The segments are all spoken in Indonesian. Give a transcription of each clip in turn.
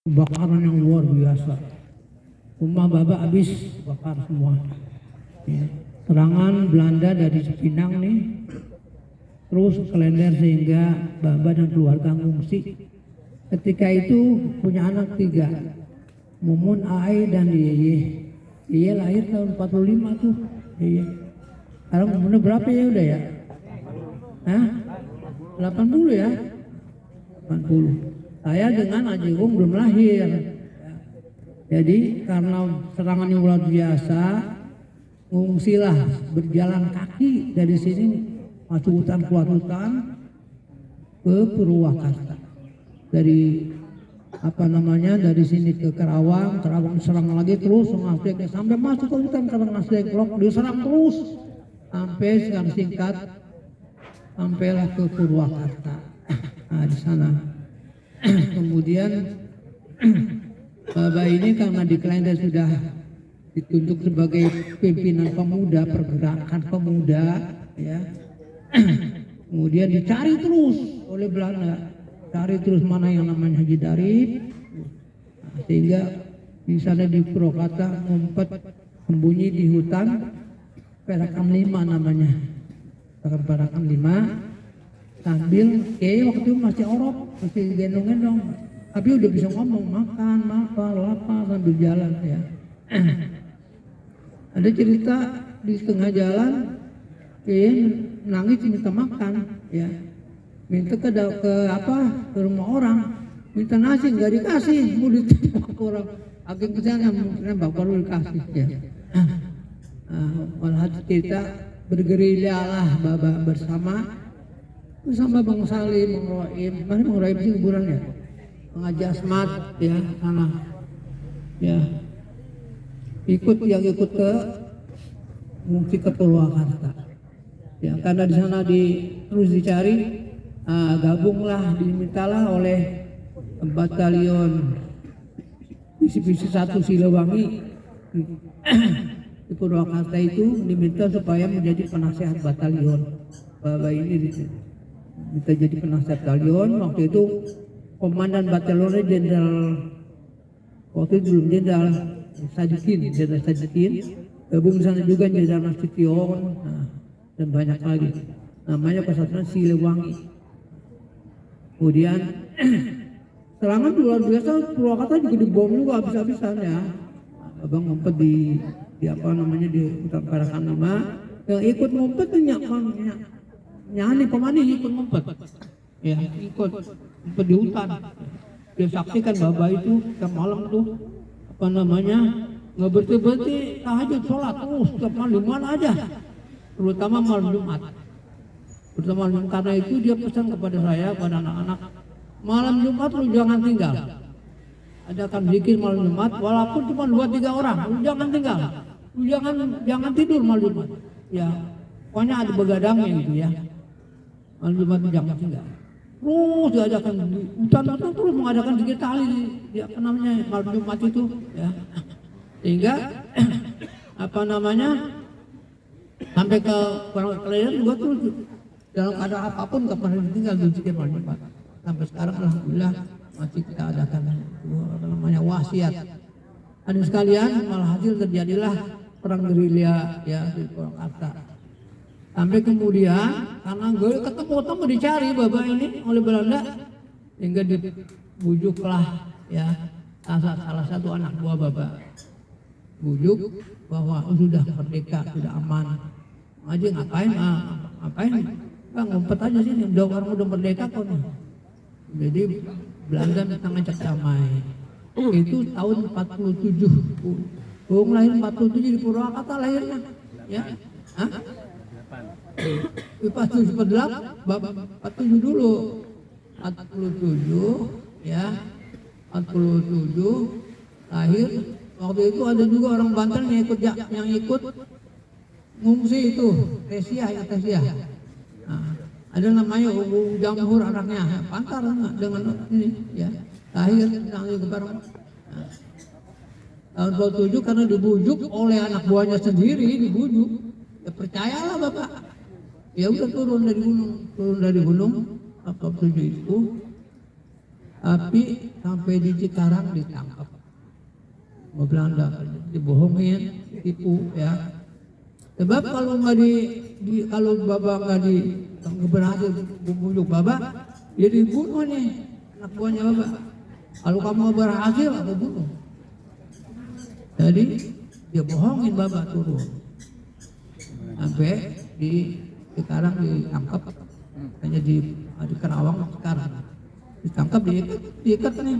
kebakaran yang luar biasa. Rumah Bapak habis bakar semua. Ya. Serangan Belanda dari Cipinang nih, terus kelender sehingga Bapak dan keluarga ngungsi. Ketika itu punya anak 3, Mumun, Ai, dan Yeye. Yeye lahir tahun 45 tuh. Yeye. Sekarang umurnya berapa ya udah ya? Hah? 80 ya? 80. Saya dengan Ajenggung belum lahir. Jadi karena serangannya luar biasa, ngungsilah berjalan kaki dari sini masuk hutan keluar hutan ke Purwakarta. Dari dari sini ke Karawang diserang lagi terus sampai masuk ke hutan Karangasem, diserang terus sampai sekarang singkat sampailah ke Purwakarta. Nah, di sana kemudian Bapak ini karena di Klender sudah ditunjuk sebagai pimpinan pemuda, pergerakan pemuda, ya. Kemudian dicari terus oleh Belanda, cari terus mana yang namanya Haji Darip, nah, sehingga di sana di Purwakarta ngumpet sembunyi di hutan Perakan 5 namanya, Perakan 5, sambil waktu itu masih orok, masih gendong-gendong. Tapi udah bisa ngomong, makan, lapar sambil jalan ya. Ada cerita di tengah jalan, nangis minta makan, ya. Minta ke rumah orang, minta nasi nggak dikasih, mau ditembak orang. Akhirnya kesana nembak baru dikasih, ya. Malah cerita bergerilya lah Bapak bersama Bang Salim, Bang Roim. Mana Bang Roim sih kuburan ya? Pengaji Asmat ya sana ya, ikut ke mungkin ke Purwakarta ya, karena di sana terus dicari, gabunglah dimintalah oleh batalion divisi 1 Siliwangi di Purwakarta itu, diminta supaya menjadi penasehat batalion. Bapak ini minta jadi penasehat batalion. Waktu itu komandan batalionnya Jenderal, waktu itu belum Jenderal Sadikin, gabung di sana juga Jenderal Nasution, dan banyak lagi. Namanya pesantren Siliwangi. Kemudian serangan luar biasa, Purwakarta juga dibom juga habis-habisan ya. Abang ngumpet di hutan Perakan 5, yang ikut ngumpet tuh nyani pemani ikut ngumpet. Ya, ikut di hutan. Dia saksikan Bapak itu tiap malam tuh nggak berhenti tahajud sholat terus tiap malam mana aja, terutama malam Jumat. Karena itu dia pesan kepada saya, pada anak-anak, malam Jumat lu jangan tinggal. Adakan zikir malam Jumat, walaupun cuma 2-3 orang, lu jangan tinggal. Lu jangan tidur malam Jumat. Ya, pokoknya ada begadangnya gitu ya. Malam Jumat jangan tinggal. Terus diadakan di hutan terus mengadakan zikir tahlil malam Jumat itu ya. Sehingga sampai ke Klender juga tuh dalam keadaan apapun gak pernah ditinggal di zikir malam Jumat. Sampai sekarang alhamdulillah masih kita adakan wasiat. Ada sekalian, malah hasil terjadilah perang gerilya ya di Purwakarta. Sampai kemudian karena gue ketemu dicari Bapak ini oleh Belanda, hingga dibujuklah ya salah satu anak buah Bapak, bujuk bahwa sudah merdeka, sudah aman. Aja ngapain? Bang ngumpet aja sini, udah merdeka kok nih. Jadi Belanda minta ngajak damai. Itu tahun 47. Bung lahir 47 di Purwakarta lahirnya. Ya. Hah? 47 dulu. 47 ya. 47 lahir. Waktu itu ada juga orang Banten yang ikut ngungsi itu, Tesia. Nah, ada namanya Jamhur anaknya, pantar dengan ini ya. Lahir ke bareng. Tahun 27 karena dibujuk oleh anak buahnya sendiri, dibujuk. Ya percayalah Bapak. Ya udah turun dari gunung. 47 itu Tapi sampai di Cikarang ditangkap. Mau Belanda, dibohongin, ditipu ya. Sebab kalau nggak kalau Baba nggak berhasil membunuh Baba, dia dibunuh nih anak buahnya Baba. Kalau kamu berhasil, aku bunuh. Jadi dia bohongin Baba turun. Sampai sekarang ditangkap, hanya di Karawang sekarang. Ditangkap, diikat nih.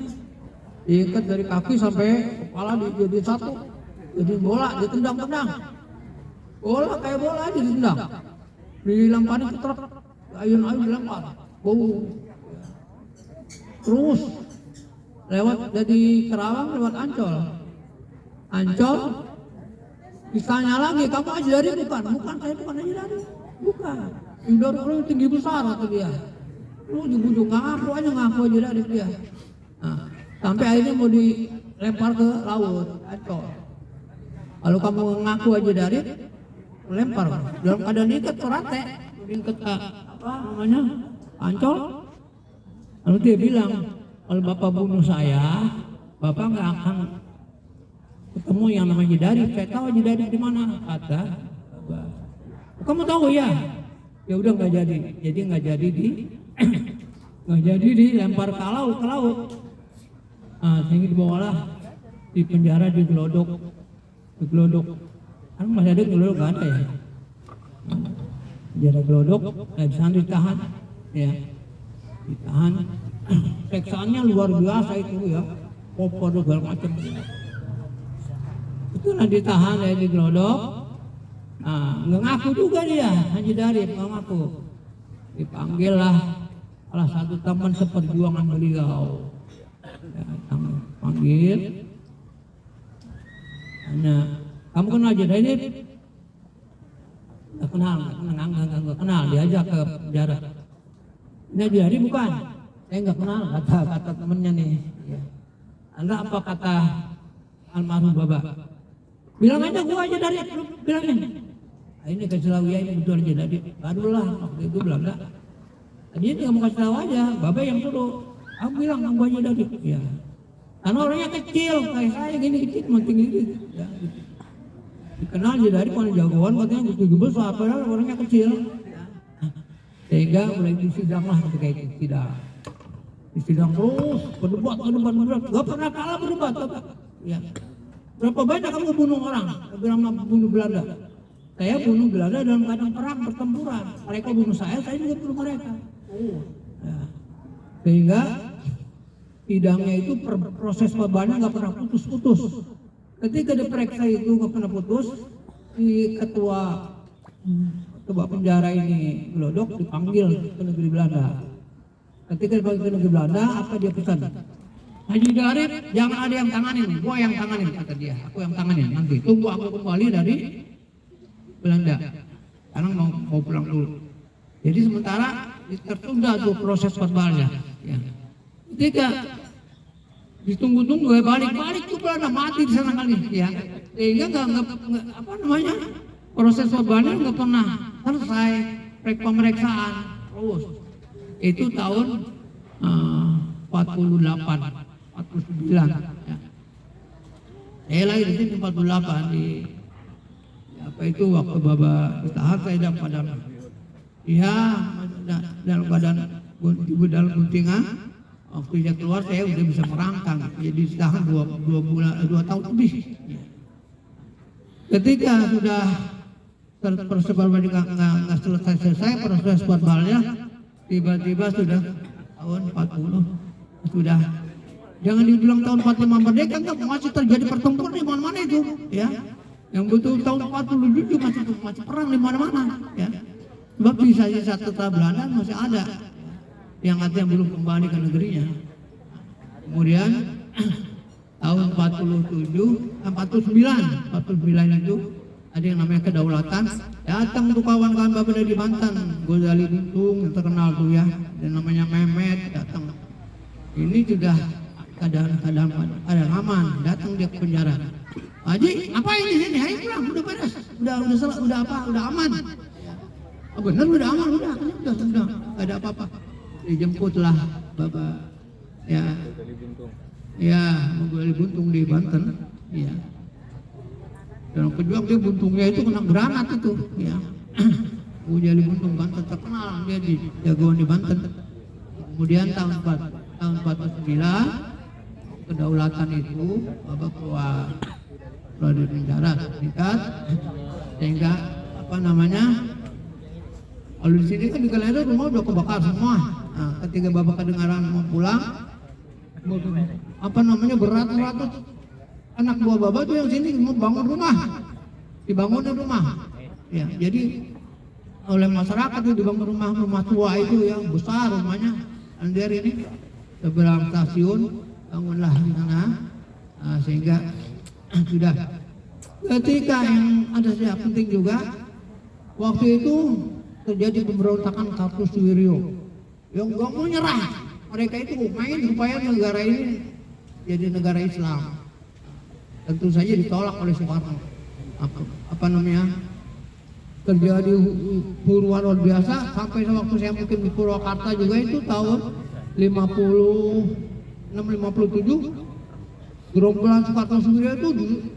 Diikat dari kaki sampai kepala jadi satu. Jadi bola, ditendang-tendang. Bola kayak bola aja ditendang. Dilemparin ke truk, ayun-ayun dilempar. Bau. Terus lewat dari Kerawang lewat Ancol. Ancol ditanya lagi, kamu aja dari bukan? Bukan, saya bukan aja dari. Bukan. Udah tinggi besar atau dia. Lu ujung-ujung ngaku aja dari dia. Nah, sampai akhirnya mau dilempar ke laut, Ancol. Kalau kamu ngaku aja dari, lempar. Dalam keadaan diikat ke rantai, diikat apa namanya, Ancol. Lalu dia bilang, kalau Bapak bunuh saya, Bapak nggak akan ketemu yang namanya Jidari. Saya tahu Jidari di mana, kata Bapak. Kamu tahu ya? Ya udah nggak jadi. Jadi nggak jadi dilempar ke laut. Nah, sehingga dibawalah di penjara di Glodok. Kan masih ada Glodok, nggak ada ya? Penjara Glodok, di sana ditahan, ya. Ditahan. Seksaannya luar biasa itu ya, popor segala macam. Itulah ditahan ya di Glodok. Nah, nggak ngaku juga dia, Haji Darip nggak ngaku. Dipanggil lah salah satu teman seperjuangan beliau. Ya, panggil. Tanya, kamu kenal Haji Darip? Nggak kenal, diajak ke penjara. Ini Haji Darip bukan? Saya nggak kenal, kata temennya nih. Ya. Anda apa kata almarhum Baba? Bilang aja gua aja dari, bilangin. Nah, ini kasih tahu ya, ini betul aja dari. Barulah waktu itu Belanda. Tadi dia mau kasih tahu aja, Baba yang suruh. Aku bilang gua aja dari. Ya. Karena orangnya kecil, kayak saya gini kecil, tinggi gitu. Ya, gitu. Dikenal aja dari kalau jagoan, katanya gue besar, padahal orangnya kecil. Ya. Sehingga mulai disidang lah ketika itu sidang. Disidang terus, berdebat, gak pernah kalah berdebat. Ya. Berapa banyak kamu bunuh orang? Berapa bunuh Belanda? Saya bunuh Belanda dalam keadaan perang, pertempuran. Mereka bunuh saya juga bunuh mereka. Ya. Sehingga sidangnya itu proses verbalnya gak pernah putus-putus. Ketika diperiksa itu gak pernah putus, si ketua penjara ini Glodok dipanggil ke negeri Belanda. Ketika dipanggil ke negeri Belanda, apa dia pesan? Haji Darip, jangan ada yang tanganin, gua yang tanganin, kata dia. Aku yang tanganin nanti. Tunggu aku kembali dari Belanda. Sekarang mau pulang dulu. Jadi sementara tertunda tuh proses verbalnya. Ya. Ketika ditunggu-tunggu, balik tuh Belanda mati di sana kali. Ya. Sehingga nggak apa namanya, proses verbalnya nggak pernah selesai, pemeriksaan terus. Itu tahun 48. 49 ya. Saya lahir di sini 48 di apa itu waktu Baba ditahan saya dalam keadaan dalam keadaan dalam guntingan. Waktu dia keluar saya udah bisa merangkang, jadi ditahan 2 tahun lebih. Ketika sudah proses verbalnya nggak selesai proses verbalnya, tiba-tiba sudah tahun 40 sudah. Jangan dibilang tahun 45 merdeka, enggak, masih terjadi pertempuran di mana-mana itu, ya. Yang betul tahun 47 masih perang di mana-mana, ya. Sebab sisa-sisa tentara Belanda masih ada, yang artinya belum kembali ke negerinya. Kemudian tahun 49 itu ada yang namanya kedaulatan. Datang tuh kawan-kawan Baba dari Banten, Gozali Buntung yang terkenal tuh ya, dan namanya Mehmet datang. Ini sudah keadaan aman, datang dia ke penjara. Haji, ngapain di sini? Ayo pulang, udah beres, udah aman. Oh, bener udah aman, udah, gak ada apa-apa. Dijemputlah Baba Ya, ya menggali buntung di Banten. Ya. Dan pejuang dia buntungnya itu kena granat itu. Ya. Menggali buntung Banten terkenal dia di jagoan di Banten. Kemudian tahun 49 kedaulatan itu Bapak keluar dari penjara serikat, sehingga apa namanya, kalau di sini kan di Kalender rumah udah kebakar semua. Nah, ketika Bapak kedengaran mau pulang, apa namanya, beratus-ratus anak buah Bapak tuh yang sini mau bangun rumah, dibangunin rumah. Ya, jadi oleh masyarakat itu dibangun rumah tua itu yang besar rumahnya. Andir ini seberang stasiun bangunlah di sana, sehingga sudah. Ketika yang ada yang penting juga, waktu itu terjadi pemberontakan Kartosuwiryo yang gak mau nyerah. Mereka itu main supaya negara ini jadi negara Islam. Tentu saja ditolak oleh Soekarno. Apa namanya, terjadi huru luar biasa sampai waktu saya mungkin di Purwakarta juga itu tahun 56-57, gerombolan Kartosuwiryo itu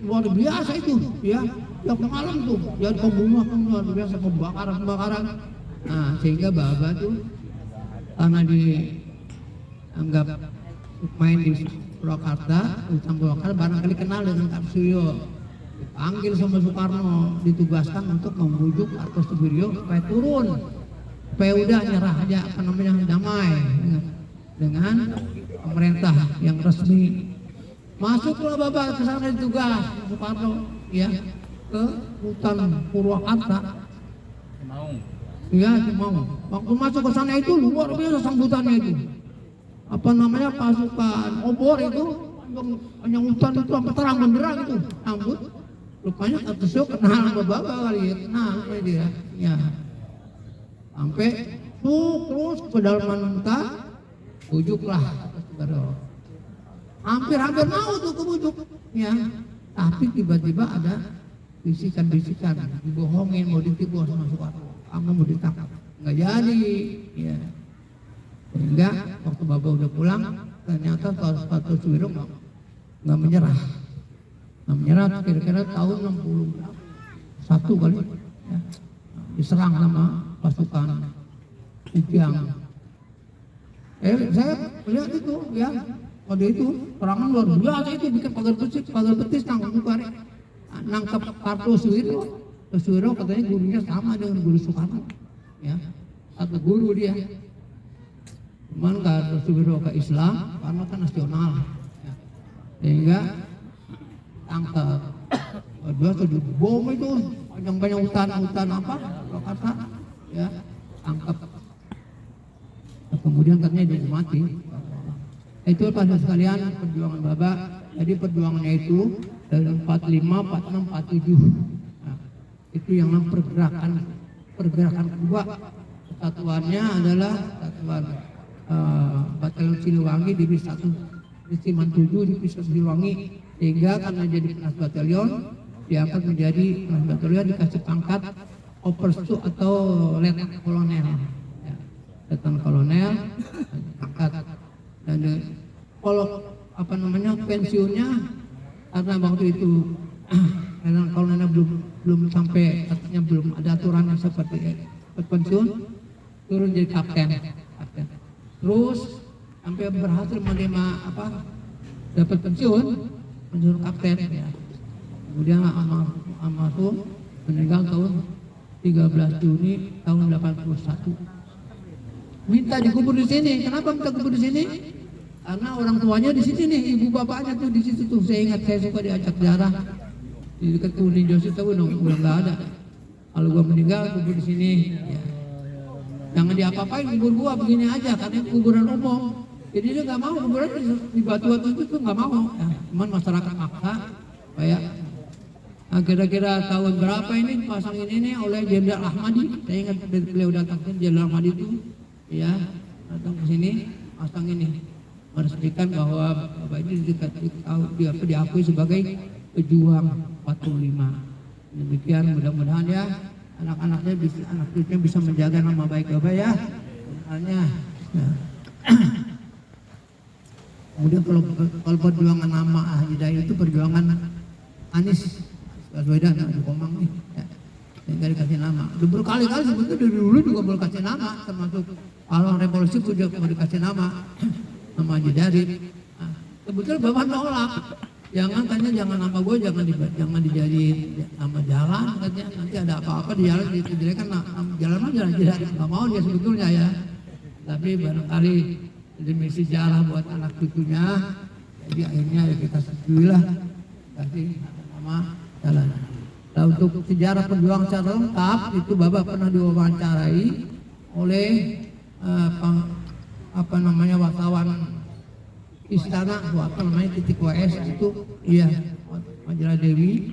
luar biasa itu, ya, tiap malam tuh jadi pembunuhan luar biasa, pembakaran. Nah, sehingga Baba tuh karena dianggap main di Purwakarta, utang Purwakarta, barangkali kenal dengan Kartosuwiryo, dipanggil sama Soekarno, ditugaskan untuk membujuk Kartosuwiryo supaya turun, supaya udah nyerah aja, apa namanya, damai dengan pemerintah yang resmi. Masuklah Bapak ke sana ditugas Soekarno, ya, ke hutan Purwakarta. Ya, mau. Waktu masuk ke sana itu luar biasa sambutannya itu. Apa namanya, pasukan obor itu yang hutan itu sampai terang benderang itu sambut. Rupanya Kartosuwiryo kenal sama Bapak kali ya, kenal sama dia. Ya. Sampai terus pedalaman mentah, bujuklah Kartosuwiryo. Hampir mau tuh kebujuk, ya. Tapi tiba-tiba ada bisikan-bisikan, dibohongin, mau ditipu sama Soekarno, kamu mau ditangkap, nggak jadi, ya. Sehingga waktu Bapak udah pulang, ternyata Kartosuwiryo nggak menyerah, kira-kira tahun 61 kali, ya. Diserang sama pasukan Ujang. Saya lihat itu, ya. Pada itu serangan luar biasa itu, bikin pagar betis nangkep Bukari, nangkep Kartosuwiryo. Kartosuwiryo katanya gurunya sama dengan guru Soekarno, ya, satu guru dia. Cuman Kartosuwiryo ke Islam karena kan nasional, ya. Sehingga tangkap. Biasa di bom itu panjang hutan apa Jakarta, ya, tangkap. Nah, kemudian katanya dia mati. Itu pada sekalian perjuangan Bapak. Jadi perjuangannya itu dari 45, 46, 47. Nah, itu yang pergerakan kedua. Kesatuannya adalah kesatuan Batalion Siliwangi Divisi 1 Resimen 7 Divisi Siliwangi, sehingga karena jadi penas batalion diangkat menjadi penas batalion, dikasih pangkat Operstu atau Letnan Kolonel, ya. Letnan Kolonel angkat. Dan kalau apa namanya, pensiunnya karena waktu itu Letnan Kolonel belum sampai, artinya belum ada aturan yang seperti pensiun, turun jadi kapten. Terus sampai berhasil menerima dapat pensiun kapten, ya. Kemudian almarhum meninggal tahun 13 Juni tahun 81. Minta dikubur di sini. Kenapa minta kubur di sini? Karena orang tuanya di sini nih, ibu bapaknya tuh di situ tuh. Saya ingat, saya suka diajak ziarah di dekat Kuning Josi, tahu dong, udah nggak ada. Kalau gua meninggal kubur di sini, ya. Jangan diapa-apain, kubur gua begini aja, karena kuburan umum. Jadi dia nggak mau kuburan di batu-batu itu tuh nggak mau. Ya, cuman masyarakat maksa, kayak kira-kira tahun berapa ini pasang ini nih oleh Jenderal Ahmadi. Saya ingat beliau datang ke Jenderal Ahmadi itu, ya, datang ke sini pasang ini, meresmikan bahwa Bapak ini diakui sebagai pejuang 45. Demikian, mudah-mudahan ya anak-anaknya bisa, anak cucunya bisa menjaga nama baik Bapak, ya. Sebenarnya, ya. Kemudian kalau perjuangan nama Haji Dai itu perjuangan Anies Baswedan di Komang nih, ya. Nggak dikasih nama. Udah berkali-kali sebetulnya dari dulu juga belum kasih nama, termasuk awal revolusi juga mau dikasih nama Haji Dai. Nah, kebetulan Bapak nolak. Jangan nama gue jangan dijadiin nama jalan, katanya nanti ada apa-apa di jalan dijadikan jalan jalan nggak mau dia sebetulnya ya. Tapi barangkali demi sejarah buat anak cucunya, jadi akhirnya ya kita setujuilah kasih nama jalan. Nah, untuk sejarah perjuangan secara lengkap itu Bapak pernah diwawancarai oleh wartawan Istana titik WS itu, iya, Majalah Dewi.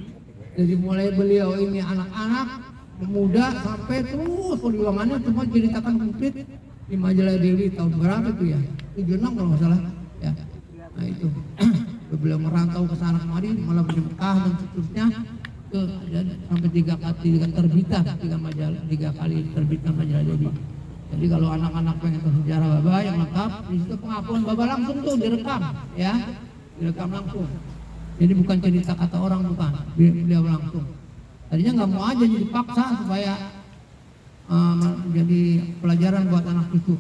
Dari mulai beliau ini anak-anak, pemuda sampai terus perjuangannya semua ceritakan komplit di Majalah Dewi tahun berapa itu ya? 76 kalau nggak salah. Ya. Nah itu beliau merantau ke sana kemari, malah di Mekah dan seterusnya, dan sampai 3 kali terbitan Majalah Dewi. Jadi kalau anak-anak pengen tahu sejarah Bapak yang lengkap, di situ pengakuan Bapak langsung tuh direkam, ya, direkam langsung. Jadi bukan cerita kata orang, bukan, beliau langsung. Tadinya nggak mau aja, jadi paksa supaya menjadi pelajaran buat anak cucu.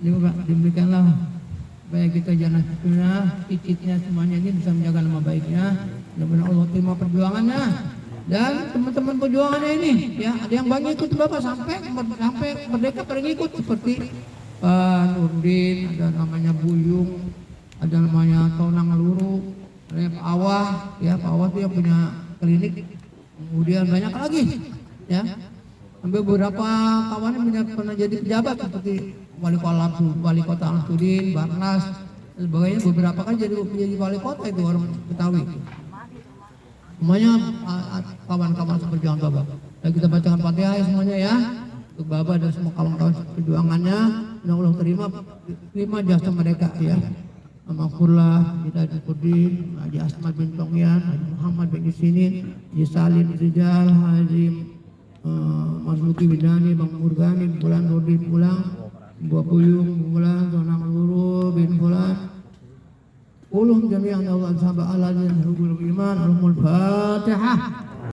Jadi Bapak demikianlah supaya kita jangan cicitnya semuanya ini bisa menjaga nama baiknya. Mudah-mudahan Allah terima perjuangannya. Dan teman-teman perjuangannya ini, ya, ada yang banyak ikut Bapak sampai merdeka pada ikut seperti Nurdin, ada namanya Buyung, ada namanya Tonang Luru, ada Pak Awah, ya Pak Awah itu yang punya klinik, kemudian banyak lagi, ya, sampai beberapa kawannya pernah jadi pejabat seperti wali kota Al-Sudin, Barnas, dan sebagainya, beberapa kan jadi wali kota itu orang Betawi. Semuanya kawan-kawan seperjuangan Bapak. Dan kita bacakan Fatihah semuanya ya. Untuk Bapak dan semua kawan-kawan perjuangannya. Dan Allah terima jasa mereka ya. Amakurlah, Hidayat Kudin, Haji Asmad bin Tongyan, Haji Muhammad bin Isinin, Haji Salim Rizal, Haji Masluki Bidani, Bang Murgani, Bulan Nurdin Pulang, Buah Puyung, Bulan, Tonang Luru, bin Bulan. Ulum jami'an Allah sahabat Allah dan hubul iman al-Fatihah.